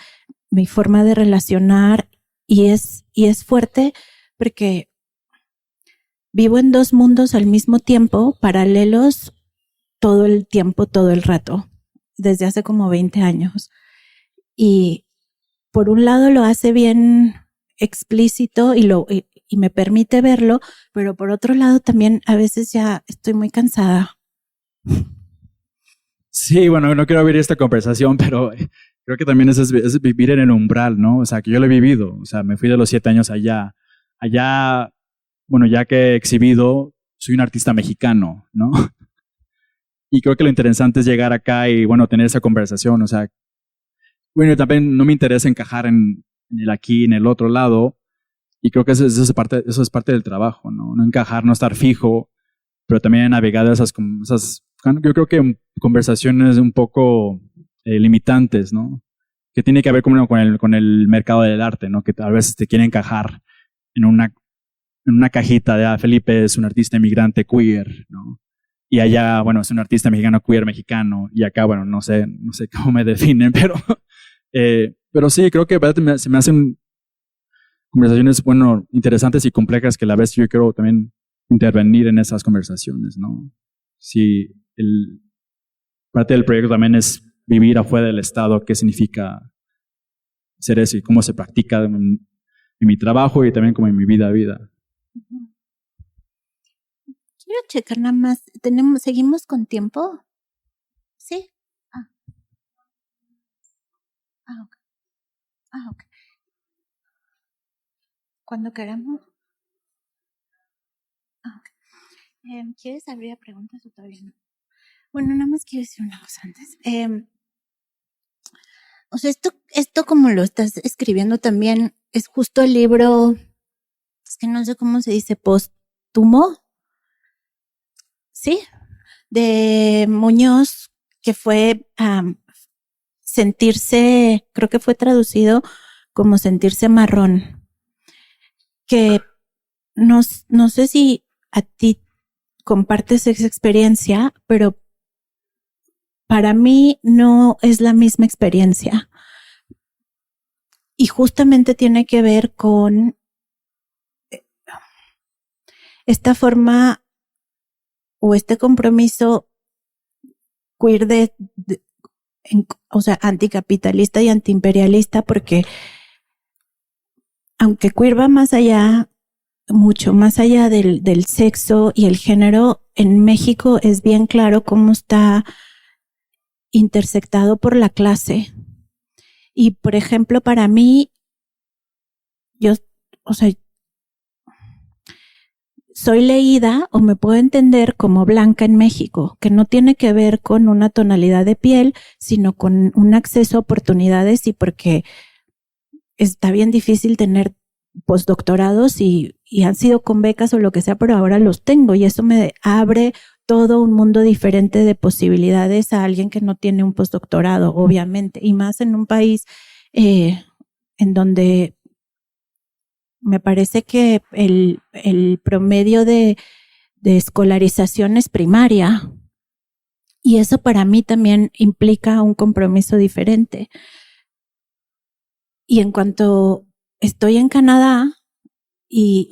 mi forma de relacionar, y es fuerte porque vivo en dos mundos al mismo tiempo, paralelos, todo el tiempo, todo el rato, desde hace como 20 años. Y por un lado lo hace bien explícito y me permite verlo, pero por otro lado también a veces ya estoy muy cansada. Sí, bueno, no quiero abrir esta conversación, pero creo que también es vivir en el umbral, ¿no? O sea, que yo lo he vivido, o sea, me fui de los 7 años allá. Allá, bueno, ya que he exhibido, soy un artista mexicano, ¿no? Y creo que lo interesante es llegar acá y, bueno, tener esa conversación, o sea, bueno, también no me interesa encajar en el aquí, en el otro lado, y creo que eso es parte del trabajo, ¿no? No encajar, no estar fijo, pero también navegar esas, yo creo que conversaciones un poco limitantes, ¿no? Que tiene que ver con el mercado del arte, ¿no? Que a veces te quiere encajar en una cajita de Felipe es un artista inmigrante queer, ¿no? Y allá, bueno, es un artista mexicano queer mexicano, y acá, bueno, no sé cómo me definen, pero sí, creo que se me hacen conversaciones, bueno, interesantes y complejas que a la vez yo quiero también intervenir en esas conversaciones, ¿no? Sí, parte del proyecto también es vivir afuera del Estado, qué significa ser eso y cómo se practica en mi trabajo y también como en mi vida. Quiero checar nada más, ¿seguimos con tiempo? ¿Sí? Ok. Cuando queramos. Okay. ¿Quieres abrir a preguntas o todavía no? Bueno, nada más quiero decir una cosa antes. O sea, esto como lo estás escribiendo también es justo el libro, es que no sé cómo se dice, póstumo, ¿sí? De Muñoz, que fue sentirse, creo que fue traducido como sentirse marrón, que no sé si a ti compartes esa experiencia, pero para mí no es la misma experiencia. Y justamente tiene que ver con esta forma o este compromiso queer o sea, anticapitalista y antiimperialista, porque aunque queer va más allá, mucho más allá del sexo y el género, en México es bien claro cómo está intersectado por la clase. Y, por ejemplo, para mí, o sea, soy leída o me puedo entender como blanca en México, que no tiene que ver con una tonalidad de piel, sino con un acceso a oportunidades y porque está bien difícil tener postdoctorados y han sido con becas o lo que sea, pero ahora los tengo y eso me abre todo un mundo diferente de posibilidades a alguien que no tiene un postdoctorado, obviamente, y más en un país en donde me parece que el promedio de escolarización es primaria y eso para mí también implica un compromiso diferente. Y en cuanto estoy en Canadá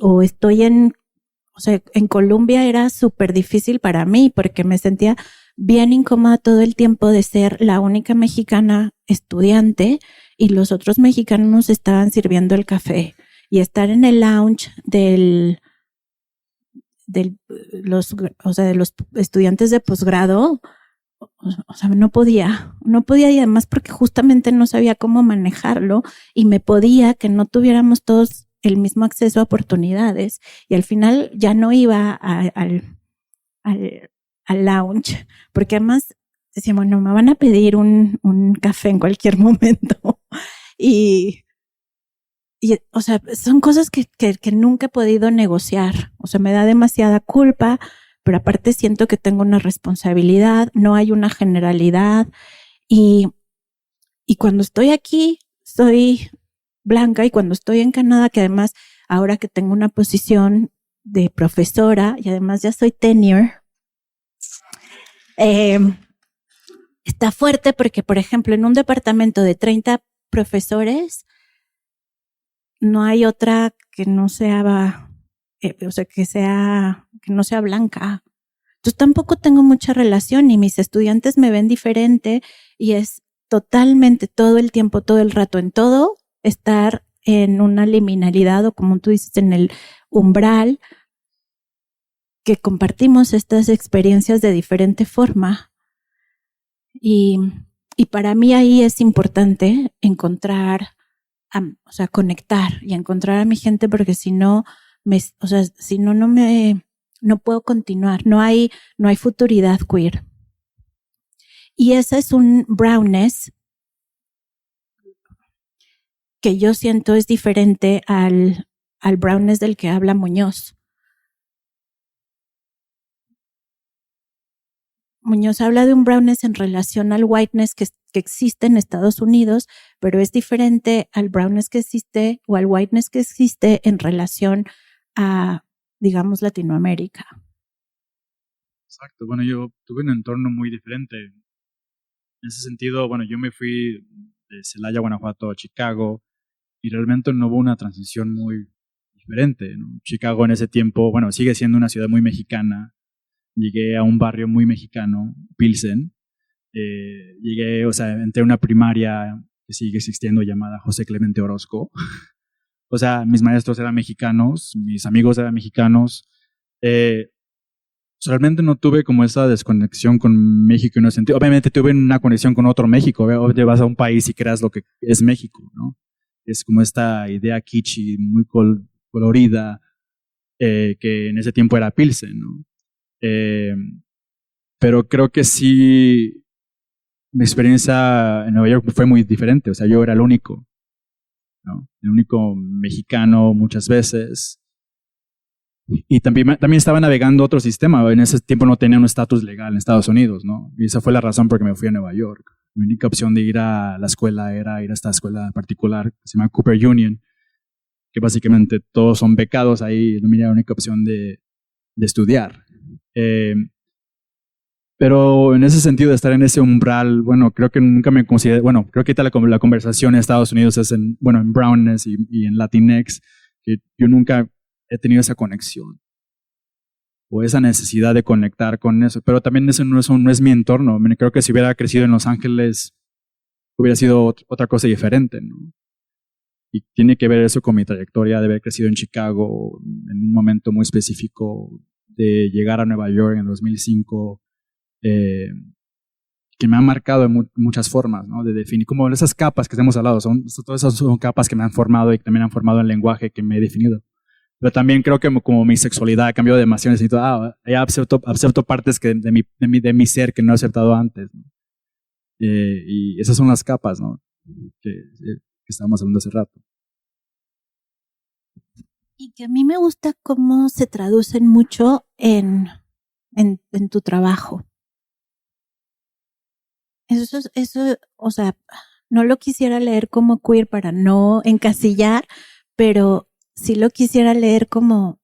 o estoy o sea, en Colombia era súper difícil para mí porque me sentía bien incómoda todo el tiempo de ser la única mexicana estudiante y los otros mexicanos estaban sirviendo el café y estar en el lounge de los estudiantes de posgrado, o sea, no podía y además porque justamente no sabía cómo manejarlo y me podía que no tuviéramos todos el mismo acceso a oportunidades y al final ya no iba al lounge porque además decíamos, bueno, me van a pedir un café en cualquier momento y o sea, son cosas que nunca he podido negociar, o sea, me da demasiada culpa, pero aparte siento que tengo una responsabilidad, no hay una generalidad y cuando estoy aquí soy blanca y cuando estoy en Canadá, que además ahora que tengo una posición de profesora y además ya soy tenure, está fuerte porque, por ejemplo, en un departamento de 30 profesores no hay otra que no sea, o sea, que no sea blanca. Entonces tampoco tengo mucha relación y mis estudiantes me ven diferente y es totalmente todo el tiempo, todo el rato, en todo, estar en una liminalidad o como tú dices, en el umbral, que compartimos estas experiencias de diferente forma. Y para mí ahí es importante encontrar, o sea, conectar y encontrar a mi gente porque si no, o sea, si no, no puedo continuar, no hay futuridad queer. Y ese es un brownness que yo siento es diferente al brownness del que habla Muñoz. Muñoz habla de un brownness en relación al whiteness que existe en Estados Unidos, pero es diferente al brownness que existe o al whiteness que existe en relación a, digamos, Latinoamérica. Exacto, bueno, yo tuve un entorno muy diferente. En ese sentido, bueno, yo me fui de Celaya, Guanajuato, a Chicago y realmente no hubo una transición muy diferente, ¿no? Chicago en ese tiempo, bueno, sigue siendo una ciudad muy mexicana. Llegué a un barrio muy mexicano, Pilsen. Llegué, o sea, entré a una primaria que sigue existiendo llamada José Clemente Orozco. O sea, mis maestros eran mexicanos, mis amigos eran mexicanos. Realmente no tuve como esa desconexión con México en ese sentido. Obviamente tuve una conexión con otro México. Obviamente vas a un país y creas lo que es México, ¿no? Es como esta idea kitschy, muy colorida, que en ese tiempo era Pilsen, ¿no? Pero creo que sí, mi experiencia en Nueva York fue muy diferente. O sea, yo era el único, ¿no? El único mexicano muchas veces. Y también estaba navegando otro sistema. En ese tiempo no tenía un estatus legal en Estados Unidos, ¿no? Y esa fue la razón por la que me fui a Nueva York. Mi única opción de ir a la escuela era ir a esta escuela particular que se llama Cooper Union, que básicamente todos son becados ahí. No era la única opción de estudiar. Pero en ese sentido de estar en ese umbral, bueno, creo que nunca me consideré, bueno, creo que ahorita la conversación en Estados Unidos es en brownness y en Latinx, que yo nunca he tenido esa conexión o esa necesidad de conectar con eso, pero también eso no es mi entorno. Creo que si hubiera crecido en Los Ángeles hubiera sido otra cosa diferente, ¿no? Y tiene que ver eso con mi trayectoria de haber crecido en Chicago en un momento muy específico, de llegar a Nueva York en 2005, que me han marcado en muchas formas, ¿no? De definir, como esas capas que hemos hablado, todas esas son capas que me han formado y que también han formado el lenguaje que me he definido. Pero también creo que como mi sexualidad ha cambiado demasiado, necesito, ya acepto partes de mi ser que no he aceptado antes, ¿no? Y esas son las capas, ¿no? Que estábamos hablando hace rato. Y que a mí me gusta cómo se traducen mucho en tu trabajo. Eso, o sea, no lo quisiera leer como queer para no encasillar, pero sí lo quisiera leer como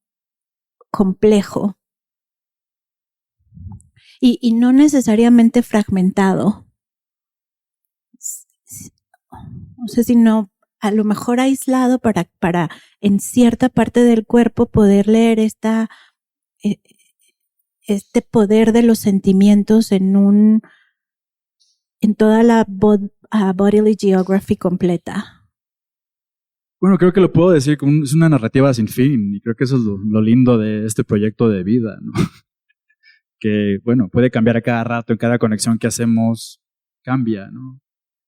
complejo. Y no necesariamente fragmentado. O sea, sino a lo mejor aislado para en cierta parte del cuerpo poder leer este poder de los sentimientos en toda la bodily geography completa. Bueno, creo que lo puedo decir, es una narrativa sin fin, y creo que eso es lo lindo de este proyecto de vida, ¿no? Que, bueno, puede cambiar a cada rato, en cada conexión que hacemos, cambia, ¿no?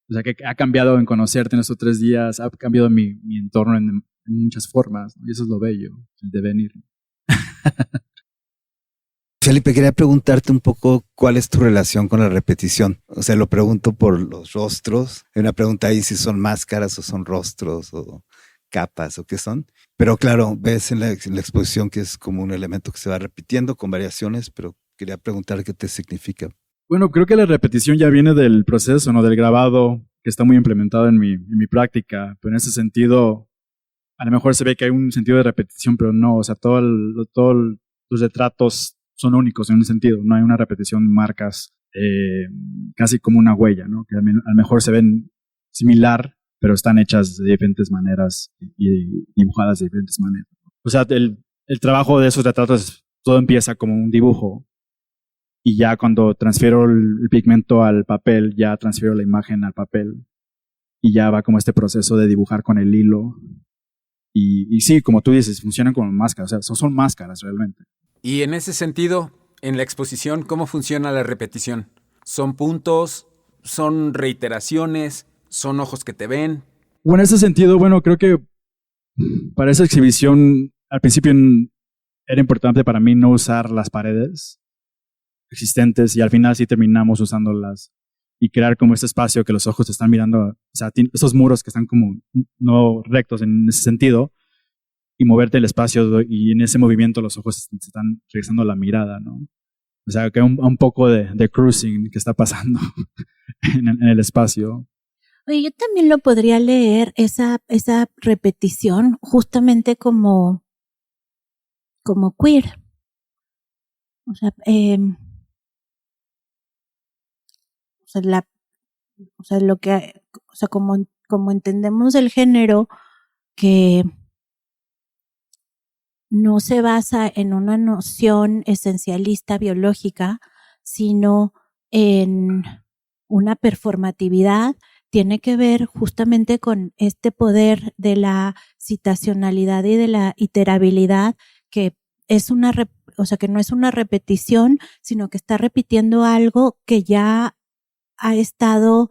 O sea, que ha cambiado en conocerte en estos 3 días, ha cambiado mi entorno en muchas formas, ¿no? Y eso es lo bello, el devenir. Felipe, quería preguntarte un poco cuál es tu relación con la repetición. O sea, lo pregunto por los rostros. Hay una pregunta ahí si son máscaras o son rostros o capas o qué son. Pero claro, ves en la exposición que es como un elemento que se va repitiendo con variaciones, pero quería preguntar qué te significa. Bueno, creo que la repetición ya viene del proceso, ¿no? Del grabado, que está muy implementado en mi práctica. Pero en ese sentido, a lo mejor se ve que hay un sentido de repetición, pero no. O sea, todos los retratos son únicos en un sentido. No hay una repetición, marcas, casi como una huella, ¿no? Que a lo mejor se ven similar, pero están hechas de diferentes maneras y dibujadas de diferentes maneras. O sea, el trabajo de esos retratos, todo empieza como un dibujo. Y ya cuando transfiero el pigmento al papel, ya transfiero la imagen al papel. Y ya va como este proceso de dibujar con el hilo. Y sí, como tú dices, funcionan como máscaras. O sea, son máscaras realmente. Y en ese sentido, en la exposición, ¿cómo funciona la repetición? ¿Son puntos? ¿Son reiteraciones? ¿Son ojos que te ven? Bueno, en ese sentido, bueno, creo que para esa exhibición, al principio era importante para mí no usar las paredes existentes y al final sí terminamos usándolas y crear como este espacio que los ojos te están mirando, o sea, esos muros que están como no rectos en ese sentido y moverte el espacio y en ese movimiento los ojos se están regresando la mirada, ¿no? O sea, que un poco de cruising que está pasando en el espacio. Oye, yo también lo podría leer, esa repetición, justamente como queer. O sea, como entendemos el género, que no se basa en una noción esencialista biológica, sino en una performatividad, tiene que ver justamente con este poder de la citacionalidad y de la iterabilidad, que es que no es una repetición, sino que está repitiendo algo que ya ha estado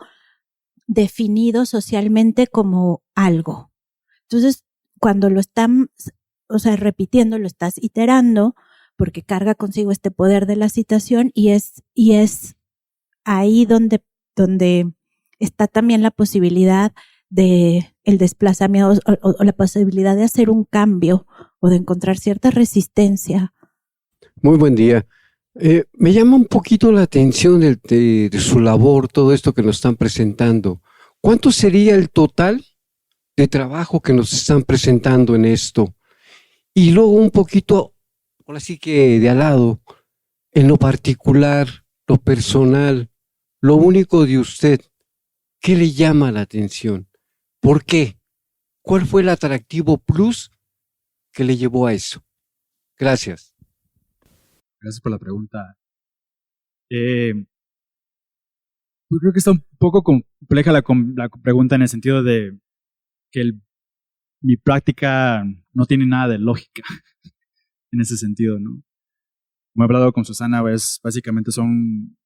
definido socialmente como algo. Entonces, cuando lo están, repitiendo, lo estás iterando, porque carga consigo este poder de la citación y es ahí donde está también la posibilidad de el desplazamiento o la posibilidad de hacer un cambio o de encontrar cierta resistencia. Muy buen día. Me llama un poquito la atención de su labor, todo esto que nos están presentando. ¿Cuánto sería el total de trabajo que nos están presentando en esto? Y luego un poquito, ahora sí que de al lado, en lo particular, lo personal, lo único de usted, ¿qué le llama la atención? ¿Por qué? ¿Cuál fue el atractivo plus que le llevó a eso? Gracias. Gracias por la pregunta. Yo creo que está un poco compleja la pregunta en el sentido de que mi práctica no tiene nada de lógica en ese sentido, ¿no? Como he hablado con Susana, básicamente son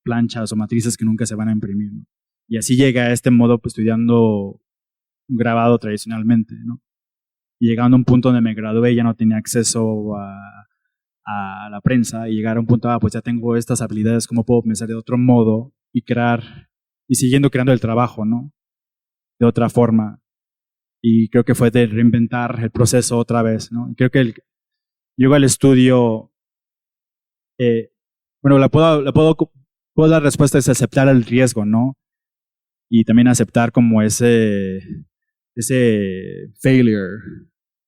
planchas o matrices que nunca se van a imprimir, ¿no? Y así llega a este modo pues, estudiando un grabado tradicionalmente, ¿no? Y llegando a un punto donde me gradué ya no tenía acceso a la prensa y llegar a un punto, pues ya tengo estas habilidades, ¿cómo puedo pensar de otro modo y crear, y siguiendo creando el trabajo, ¿no? De otra forma. Y creo que fue de reinventar el proceso otra vez, ¿no? Creo que llego al estudio, bueno, puedo dar respuesta es aceptar el riesgo, ¿no? Y también aceptar como ese failure,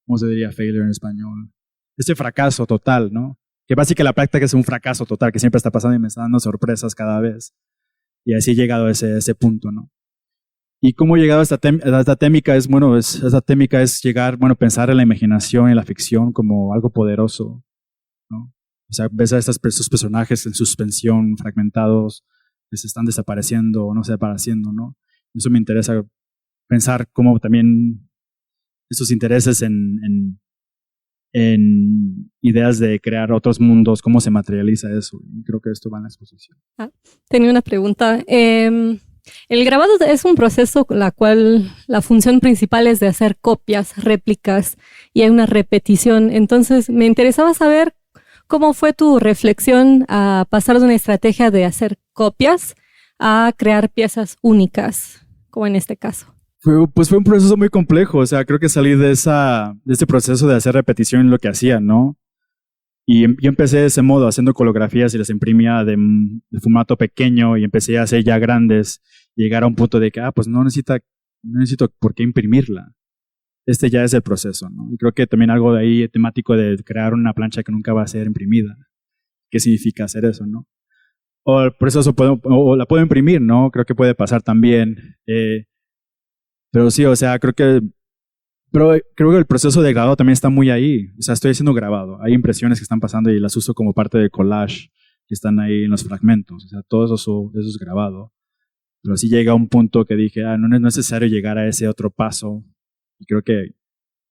¿cómo se diría failure en español? Ese fracaso total, ¿no? Que básicamente la práctica es un fracaso total, que siempre está pasando y me está dando sorpresas cada vez. Y así he llegado a ese punto, ¿no? Y cómo he llegado a esta técnica es llegar, bueno, pensar en la imaginación y la ficción como algo poderoso, ¿no? O sea, ves a estos personajes en suspensión, fragmentados, que se están desapareciendo o no desapareciendo, ¿no? Eso me interesa pensar cómo también esos intereses en ideas de crear otros mundos, cómo se materializa eso. Y creo que esto va en la exposición. Tenía una pregunta. El grabado es un proceso la cual la función principal es de hacer copias, réplicas y hay una repetición. Entonces, me interesaba saber cómo fue tu reflexión a pasar de una estrategia de hacer copias a crear piezas únicas, como en este caso. Fue un proceso muy complejo, o sea, creo que salí de ese proceso de hacer repetición en lo que hacía, ¿no? Y yo empecé de ese modo, haciendo coreografías y las imprimía de formato pequeño y empecé a hacer ya grandes y llegar a un punto de que, pues no necesito por qué imprimirla. Este ya es el proceso, ¿no? Y creo que también algo de ahí temático de crear una plancha que nunca va a ser imprimida. ¿Qué significa hacer eso, no? O el proceso o la puedo imprimir, ¿no? Creo que puede pasar también. Pero sí, o sea, creo que el proceso de grabado también está muy ahí. O sea, estoy haciendo grabado. Hay impresiones que están pasando y las uso como parte del collage que están ahí en los fragmentos. O sea, todo eso es grabado. Pero sí llega a un punto que dije, no es necesario llegar a ese otro paso. Y creo que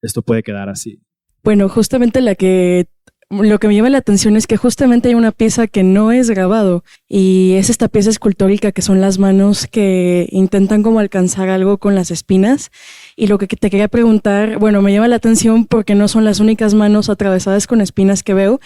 esto puede quedar así. Bueno, justamente lo que me llama la atención es que justamente hay una pieza que no es grabado y es esta pieza escultórica que son las manos que intentan como alcanzar algo con las espinas. Y lo que te quería preguntar, bueno, me llama la atención porque no son las únicas manos atravesadas con espinas que veo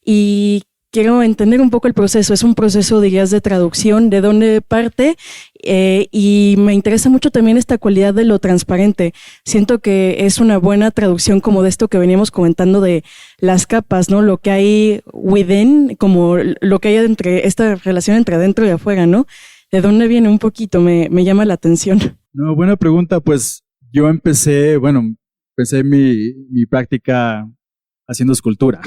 y quiero entender un poco el proceso. Es un proceso, dirías, de traducción, de dónde parte, y me interesa mucho también esta cualidad de lo transparente. Siento que es una buena traducción como de esto que veníamos comentando de las capas, ¿no? Lo que hay within, como lo que hay entre esta relación entre adentro y afuera, ¿no? ¿De dónde viene un poquito? Me llama la atención. No, buena pregunta. Pues yo empecé mi práctica haciendo escultura.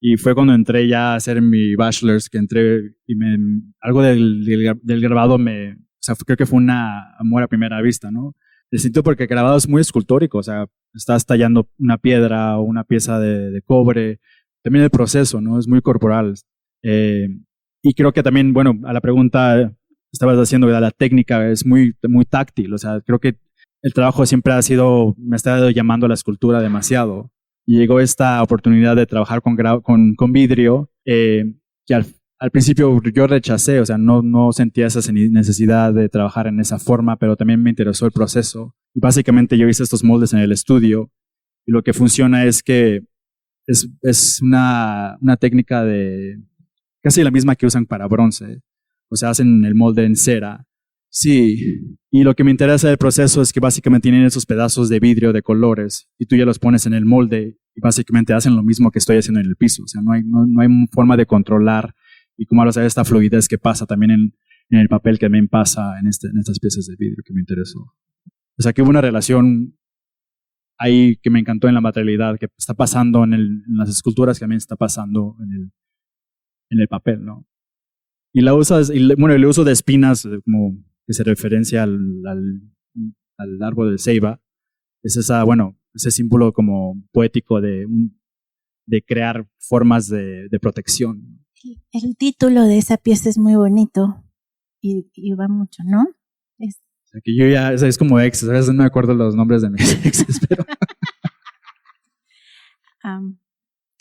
Y fue cuando entré ya a hacer mi bachelor's, que entré y algo del grabado creo que fue una amor a primera vista, ¿no? El sentido porque el grabado es muy escultórico, o sea, estás tallando una piedra o una pieza de cobre. También el proceso, ¿no? Es muy corporal. Y creo que también, bueno, a la pregunta estabas haciendo, ¿verdad? La técnica es muy, muy táctil, o sea, creo que el trabajo siempre me ha estado llamando a la escultura demasiado. Y llegó esta oportunidad de trabajar con vidrio que al principio yo rechacé, o sea, no sentía esa necesidad de trabajar en esa forma, pero también me interesó el proceso. Y básicamente yo hice estos moldes en el estudio y lo que funciona es que es una técnica de casi la misma que usan para bronce. O sea, hacen el molde en cera. Sí, y lo que me interesa del proceso es que básicamente tienen esos pedazos de vidrio de colores y tú ya los pones en el molde y básicamente hacen lo mismo que estoy haciendo en el piso. O sea, no hay forma de controlar y como hablas de esta fluidez que pasa también en el papel que también pasa en estas piezas de vidrio que me interesó. O sea, que hubo una relación ahí que me encantó en la materialidad, que está pasando en las esculturas, que también está pasando en el papel, ¿no? Y el uso de espinas, como que se referencia al árbol del ceiba, es ese símbolo como poético de crear formas de protección. El título de esa pieza es muy bonito y va mucho, ¿no? O sea, que yo ya, es como exes, a veces no me acuerdo los nombres de mis exes, pero...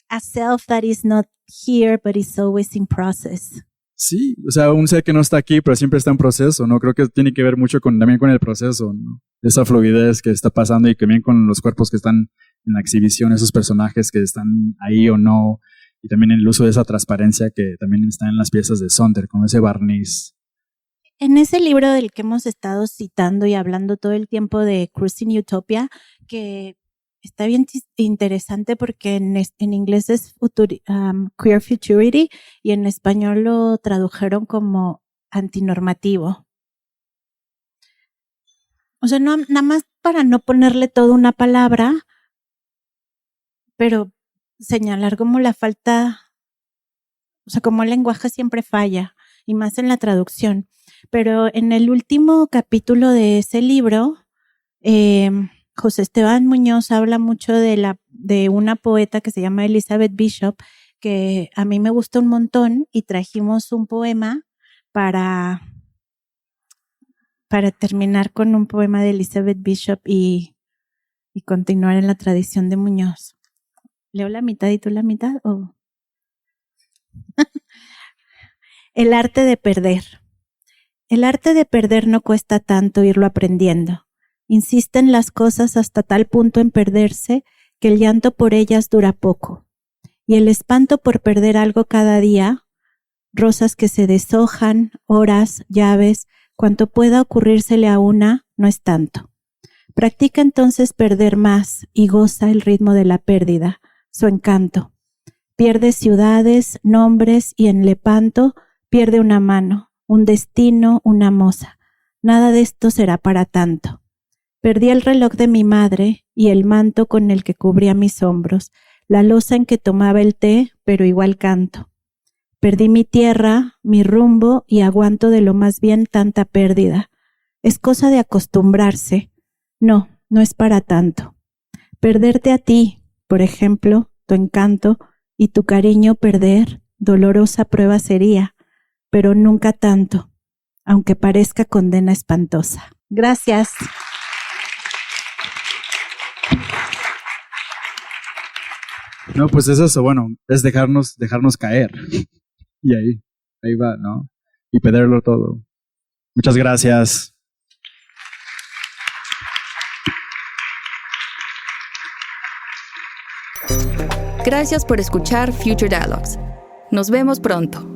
A self that is not here, but is always in process. Sí, o sea, un ser que no está aquí, pero siempre está en proceso, ¿no? Creo que tiene que ver mucho también con el proceso, ¿no? Esa fluidez que está pasando y también con los cuerpos que están en la exhibición, esos personajes que están ahí o no, y también el uso de esa transparencia que también está en las piezas de Sonder, con ese barniz. En ese libro del que hemos estado citando y hablando todo el tiempo de Cruising Utopia, que está bien interesante porque en inglés es Queer Futurity y en español lo tradujeron como antinormativo. O sea, no, nada más para no ponerle toda una palabra, pero señalar como la falta, o sea, como el lenguaje siempre falla, y más en la traducción. Pero en el último capítulo de ese libro, José Esteban Muñoz habla mucho de una poeta que se llama Elizabeth Bishop, que a mí me gusta un montón, y trajimos un poema para terminar con un poema de Elizabeth Bishop y continuar en la tradición de Muñoz. ¿Leo la mitad y tú la mitad? ¿O? El arte de perder. El arte de perder no cuesta tanto irlo aprendiendo. Insisten las cosas hasta tal punto en perderse que el llanto por ellas dura poco. Y el espanto por perder algo cada día, rosas que se deshojan, horas, llaves, cuanto pueda ocurrírsele a una, no es tanto. Practica entonces perder más y goza el ritmo de la pérdida, su encanto. Pierde ciudades, nombres y en Lepanto pierde una mano, un destino, una moza. Nada de esto será para tanto. Perdí el reloj de mi madre y el manto con el que cubría mis hombros, la loza en que tomaba el té, pero igual canto. Perdí mi tierra, mi rumbo y aguanto de lo más bien tanta pérdida. Es cosa de acostumbrarse. No, no es para tanto. Perderte a ti, por ejemplo, tu encanto y tu cariño perder, dolorosa prueba sería, pero nunca tanto, aunque parezca condena espantosa. Gracias. No, pues es eso, bueno, es dejarnos caer. Y ahí va, ¿no? Y perderlo todo. Muchas gracias. Gracias por escuchar Future Dialogues. Nos vemos pronto.